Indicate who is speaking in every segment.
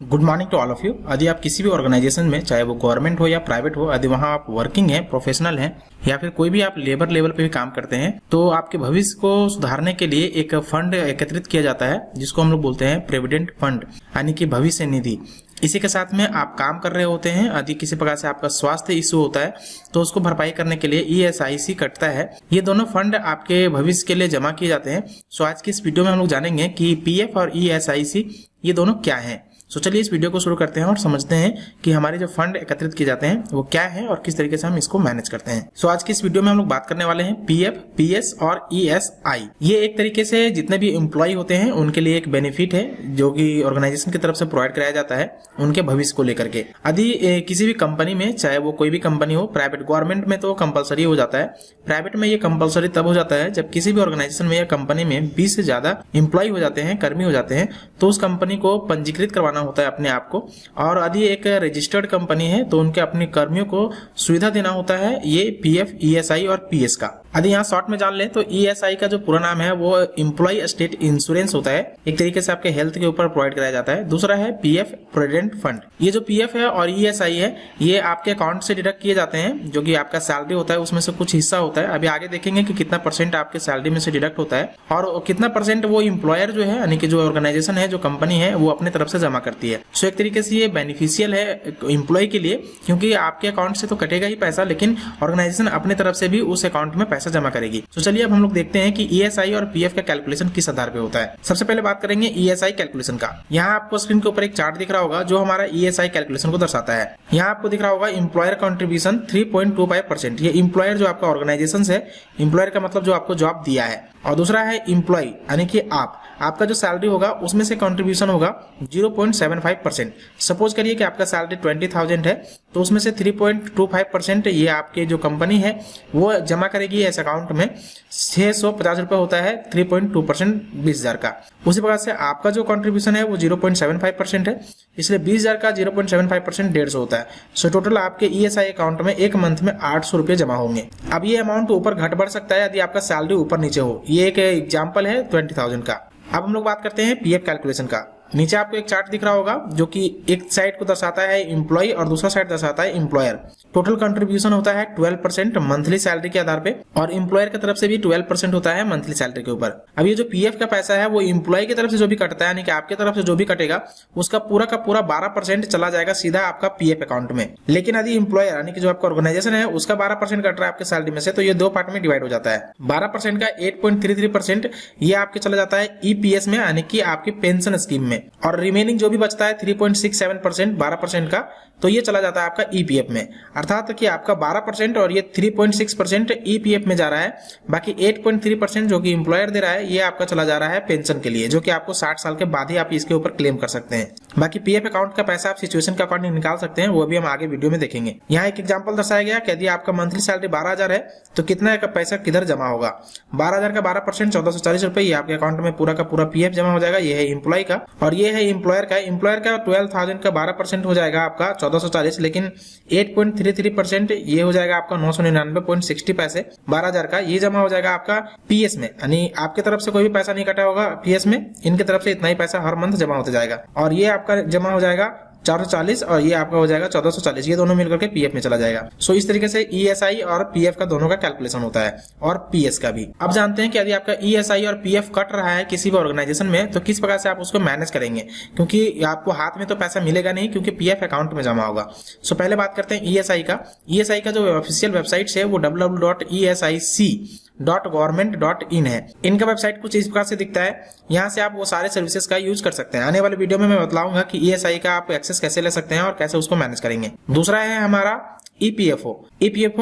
Speaker 1: Good morning to all of you. यदि आप किसी भी ऑर्गेनाइजेशन में, चाहे वो गवर्नमेंट हो या प्राइवेट हो, यदि वहां आप वर्किंग हैं, प्रोफेशनल हैं या फिर कोई भी आप लेबर लेवल पे भी काम करते हैं, तो आपके भविष्य को सुधारने के लिए एक फंड एकत्रित किया जाता है जिसको हम लोग बोलते हैं प्रोविडेंट फंड, यानी कि भविष्य निधि। इसी के साथ में आप काम कर रहे होते हैं, यदि किसी प्रकार से आपका स्वास्थ्य इश्यू होता है तो उसको भरपाई करने के लिए ESIC कटता है। ये दोनों फंड आपके भविष्य के लिए जमा किए जाते हैं। सो आज की इस वीडियो में हम लोग जानेंगे कि PF और ESIC ये दोनों क्या हैं। सो चलिए इस वीडियो को शुरू करते हैं और समझते हैं कि हमारे जो फंड एकत्रित किए जाते हैं वो क्या है और किस तरीके से हम इसको मैनेज करते हैं। सो आज की इस वीडियो में हम लोग बात करने वाले हैं PF, PS और ESI। ये एक तरीके से जितने भी एम्प्लॉय होते हैं उनके लिए एक बेनिफिट है जो कि ऑर्गेनाइजेशन की तरफ से प्रोवाइड कराया जाता है उनके भविष्य को लेकर के। यदि किसी भी कंपनी में, चाहे वो कोई भी कंपनी हो, प्राइवेट, गवर्नमेंट में तो कंपलसरी हो जाता है, प्राइवेट में ये कंपलसरी तब हो जाता है जब किसी भी ऑर्गेनाइजेशन में या कंपनी में 20 से ज्यादा एम्प्लॉय हो जाते हैं, कर्मी हो जाते हैं, तो उस कंपनी को पंजीकृत करवाना होता है अपने आप को। और यदि एक रजिस्टर्ड कंपनी है तो उनके अपने कर्मियों को सुविधा देना होता है ये PF, ESI और PS का। यदि यहाँ शॉर्ट में जान लें तो ESI का जो पूरा नाम है वो एम्प्लॉय स्टेट इंश्योरेंस होता है, एक तरीके से आपके हेल्थ के ऊपर प्रोवाइड कराया जाता है। दूसरा है PF, प्रोविडेंट फंड। ये जो PF है और ESI है ये आपके अकाउंट से डिडक्ट किए जाते हैं, जो कि आपका सैलरी होता है उसमें से कुछ हिस्सा होता है। अभी आगे देखेंगे कि कितना परसेंट आपके सैलरी में से डिडक्ट होता है और कितना परसेंट वो एम्प्लॉयर जो है, यानी कि जो ऑर्गेनाइजेशन है, जो कंपनी है, वो अपने तरफ से जमा करती है। सो एक तरीके से ये बेनिफिशियल है एम्प्लॉय के लिए, क्योंकि आपके अकाउंट से तो कटेगा ही पैसा, लेकिन ऑर्गेनाइजेशन अपने तरफ से भी उस अकाउंट में पैसा जमा करेगी। तो चलिए अब हम लोग देखते हैं कि ESI और PF का कैलकुलेशन किस आधार पे होता है। सबसे पहले बात करेंगे ESI कैलकुलेशन का। यहाँ आपको स्क्रीन के ऊपर एक चार्ट दिख रहा होगा जो हमारा ESI कैलकुलेशन को दर्शाता है। यहाँ आपको दिख रहा होगा एम्प्लॉयर कंट्रीब्यूशन 3.25%। ये एम्प्लॉयर जो आपका ऑर्गेनाइजेशन है, एम्प्लॉयर का मतलब जो आपको जॉब दिया है, और दूसरा है एम्प्लॉय यानी कि आपका जो सैलरी होगा उसमें से कंट्रीब्यूशन होगा 0.75%। सपोज करिए कि आपका सैलरी 20,000 है तो उसमें से 3.25% ये आपके जो कंपनी है वो जमा करेगी इस अकाउंट में। 650 रुपए होता है 3.2%, 20,000 का। उसी प्रकार से आपका जो कंट्रीब्यूशन है वो 0.75% है, इसलिए 20,000 का 0.75% 150 होता है। सो टोटल आपके ESI अकाउंट में एक मंथ में 800 रुपए जमा होंगे। अब ये अमाउंट ऊपर घट बढ़ सकता है यदि आपका सैलरी ऊपर नीचे हो। ये एक एग्जाम्पल है 20,000 का। अब हम लोग बात करते हैं PF कैलकुलेशन का। नीचे आपको एक चार्ट दिख रहा होगा जो कि एक साइड को दर्शाता है एम्प्लॉय और दूसरा साइड दर्शाता है एम्प्लॉयर। टोटल कंट्रीब्यूशन होता है 12% मंथली सैलरी के आधार पे, और एम्प्लॉयर की तरफ से भी 12% होता है मंथली सैलरी के ऊपर। अब ये जो PF का पैसा है वो एम्प्लॉय की तरफ से जो भी कटता है, यानी कि आपकी तरफ से जो भी कटेगा उसका पूरा का पूरा 12% चला जाएगा सीधा आपका PF अकाउंट में। लेकिन यदि एम्प्लॉयर यानी कि जो आपका ऑर्गेनाइजेशन है उसका 12% कट रहा है आपके सैलरी में से, तो ये दो पार्ट में डिवाइड हो जाता है। 12% का 8.33% ये आपके चला जाता है EPS में, यानी कि आपकी पेंशन स्कीम में, और रिमेनिंग जो भी बचता है 3.67%, 12% का, तो ये चला जाता है आपका EPF में। अर्थात कि आपका 12% और ये 3.6% EPF में जा रहा है, बाकी 8.3% जो कि एम्प्लॉयर दे रहा है ये आपका चला जा रहा है पेंशन के लिए, जो कि आपको 60 साल के बाद ही आप इसके ऊपर क्लेम कर सकते हैं। बाकी PF अकाउंट का पैसा आप सिचुएशन के अकॉर्डिंग निकाल सकते हैं, वो भी हम आगे वीडियो में देखेंगे। यहाँ एक एग्जाम्पल दर्शाया गया कि यदि आपका मंथली सैलरी 12,000 है तो कितना का पैसा किधर जमा होगा। 12,000 का 12% 1440 रुपए ये आपके अकाउंट में पूरा का पूरा PF जमा हो जाएगा। ये है एम्प्लॉय का, और ये है एम्प्लॉयर का। एम्प्लॉयर का 12,000 का 12% हो जाएगा आपका 1440, लेकिन 8.33% ये हो जाएगा आपका 999.60 पैसे। 12,000 का ये जमा हो जाएगा आपका PS में, यानी आपकी तरफ से कोई भी पैसा नहीं कटा होगा PS में, इनकी तरफ से इतना ही पैसा हर मंथ जमा होता जाएगा, और ये आपका जमा हो जाएगा 440 और ये आपका हो जाएगा 1440। ये दोनों मिलकर के PF में चला जाएगा। सो इस तरीके से ESI और PF का दोनों का कैलकुलेशन होता है, और PS का भी। अब जानते हैं कि यदि आपका ESI और PF कट रहा है किसी भी ऑर्गेनाइजेशन में तो किस प्रकार से आप उसको मैनेज करेंगे, क्योंकि आपको हाथ में तो पैसा मिलेगा नहीं क्योंकि PF अकाउंट में जमा होगा। सो पहले बात करते हैं ESI का। ESI का जो ऑफिशियल वेबसाइट है वो www.esic.government.in है। इनका वेबसाइट कुछ इस प्रकार से दिखता है। यहाँ से आप वो सारे सर्विसेज का यूज कर सकते हैं। आने वाले वीडियो में मैं बताऊंगा कि ESI का आप एक्सेस कैसे ले सकते हैं और कैसे उसको मैनेज करेंगे। दूसरा है हमारा EPFO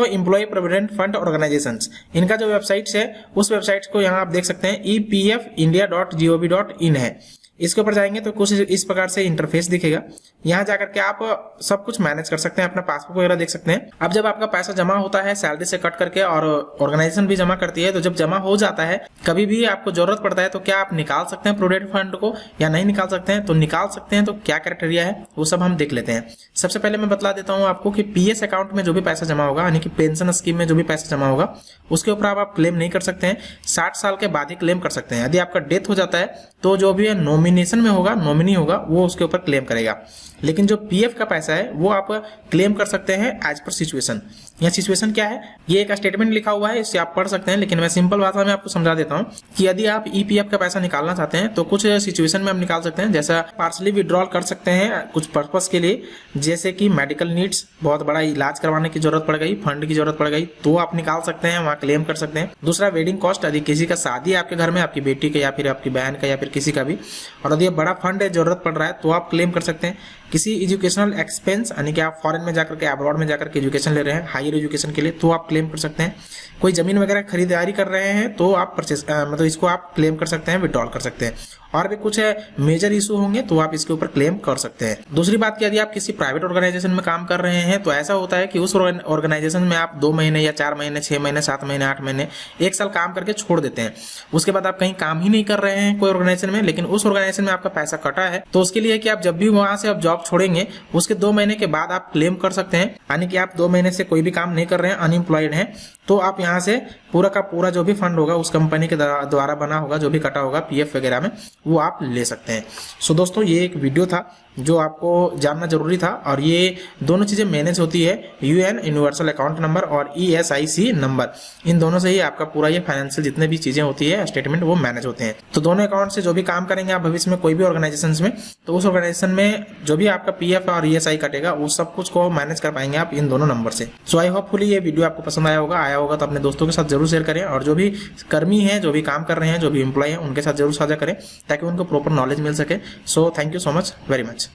Speaker 1: employ provident fund organisations. इनका जो वेबसाइट है उस वेबसाइट को यहाँ आप देख सकते हैं EPFindia.gov.in है। इसके ऊपर जाएंगे तो कुछ इस प्रकार से इंटरफेस दिखेगा। यहाँ जाकर के आप सब कुछ मैनेज कर सकते हैं, अपना पासबुक वगैरह देख सकते हैं। अब जब आपका पैसा जमा होता है सैलरी से कट करके और ऑर्गेनाइजेशन भी जमा करती है, तो जब जमा हो जाता है कभी भी आपको जरूरत पड़ता है तो क्या आप निकाल सकते हैं प्रोविडेंट फंड को या नहीं निकाल सकते हैं, तो निकाल सकते हैं। तो क्या क्राइटेरिया है वो सब हम देख लेते हैं। सबसे पहले मैं बता देता हूँ आपको कि PS अकाउंट में जो भी पैसा जमा होगा, यानी कि पेंशन स्कीम में जो भी पैसा जमा होगा, उसके ऊपर आप क्लेम नहीं कर सकते हैं। 60 साल के बाद ही क्लेम कर सकते हैं। यदि आपका डेथ हो जाता है तो जो भी है नॉमिनेशन में होगा, नॉमिनी होगा, वो उसके ऊपर क्लेम करेगा। लेकिन जो पीएफ का पैसा है वो आप क्लेम कर सकते हैं एज पर सिचुएशन। यह सिचुएशन क्या है, ये एक स्टेटमेंट लिखा हुआ है, इससे आप पढ़ सकते हैं, लेकिन मैं सिंपल भाषा में आपको समझा देता हूं कि यदि आप ईपीएफ का पैसा निकालना चाहते हैं तो कुछ सिचुएशन में आप निकाल सकते हैं। जैसा पार्सली विड्रॉल कर सकते हैं कुछ पर्पस के लिए, जैसे कि मेडिकल नीड्स, बहुत बड़ा इलाज करवाने की जरूरत पड़ गई, फंड की जरूरत पड़ गई, तो आप निकाल सकते हैं, वहां क्लेम कर सकते हैं। दूसरा वेडिंग कॉस्ट, यदि किसी का शादी है आपके घर में, आपकी बेटी का या फिर आपकी बहन का या फिर किसी का भी, और यदि बड़ा फंड है, जरूरत पड़ रहा है, तो आप क्लेम कर सकते हैं। किसी एजुकेशनल एक्सपेंस, यानी कि आप फॉरेन में जाकर के, अब्रॉड में जाकर के एजुकेशन ले रहे हैं, हायर एजुकेशन के लिए, तो आप क्लेम कर सकते हैं। कोई जमीन वगैरह खरीदारी कर रहे हैं तो आप परचेस मतलब इसको आप क्लेम कर सकते हैं, विड्रॉल कर सकते हैं। और भी कुछ मेजर इशू होंगे तो आप इसके ऊपर क्लेम कर सकते हैं। दूसरी बात कि यदि आप किसी प्राइवेट ऑर्गेनाइजेशन में काम कर रहे हैं तो ऐसा होता है कि उस ऑर्गेनाइजेशन में आप 2 महीने या 4 महीने, 6 महीने, 7 महीने, 8 महीने, 1 साल काम करके छोड़ देते हैं। उसके बाद आप कहीं काम ही नहीं कर रहे हैं कोई ऑर्गेनाइजेशन में, लेकिन उस ऑर्गेनाइजेशन में आपका पैसा कटा है, तो उसके लिए कि आप जब भी वहां से आप जॉब छोड़ेंगे उसके 2 महीने के बाद आप क्लेम कर सकते हैं। यानी कि आप 2 महीने से कोई भी काम नहीं कर रहे हैं, अनएम्प्लॉयड हैं, तो आप यहाँ से पूरा का पूरा जो भी फंड होगा उस कंपनी के द्वारा बना होगा, जो भी कटा होगा पीएफ वगैरह में, वो आप ले सकते हैं। सो दोस्तों, ये एक वीडियो था जो आपको जानना जरूरी था, और ये दोनों चीजें मैनेज होती है, यूएन यूनिवर्सल अकाउंट नंबर और ईएसआईसी नंबर, इन दोनों से ही आपका पूरा ये फाइनेंशियल जितने भी चीजें होती है स्टेटमेंट, वो मैनेज होते हैं। तो दोनों अकाउंट से जो भी काम करेंगे आप भविष्य में कोई भी ऑर्गेनाइजेशन में, तो उस ऑर्गेनाइजेशन में जो भी आपका पीएफ और ईएसआई कटेगा उस सब कुछ को मैनेज कर पाएंगे आप इन दोनों नंबर से। सो आई होपफुली ये वीडियो आपको पसंद आया होगा तो अपने दोस्तों के साथ जरूर शेयर करें, और जो भी कर्मी है, जो भी काम कर रहे हैं, जो भी एम्प्लॉय है, उनके साथ जरूर साझा करें ताकि उनको प्रॉपर नॉलेज मिल सके। So thank you so much, very much.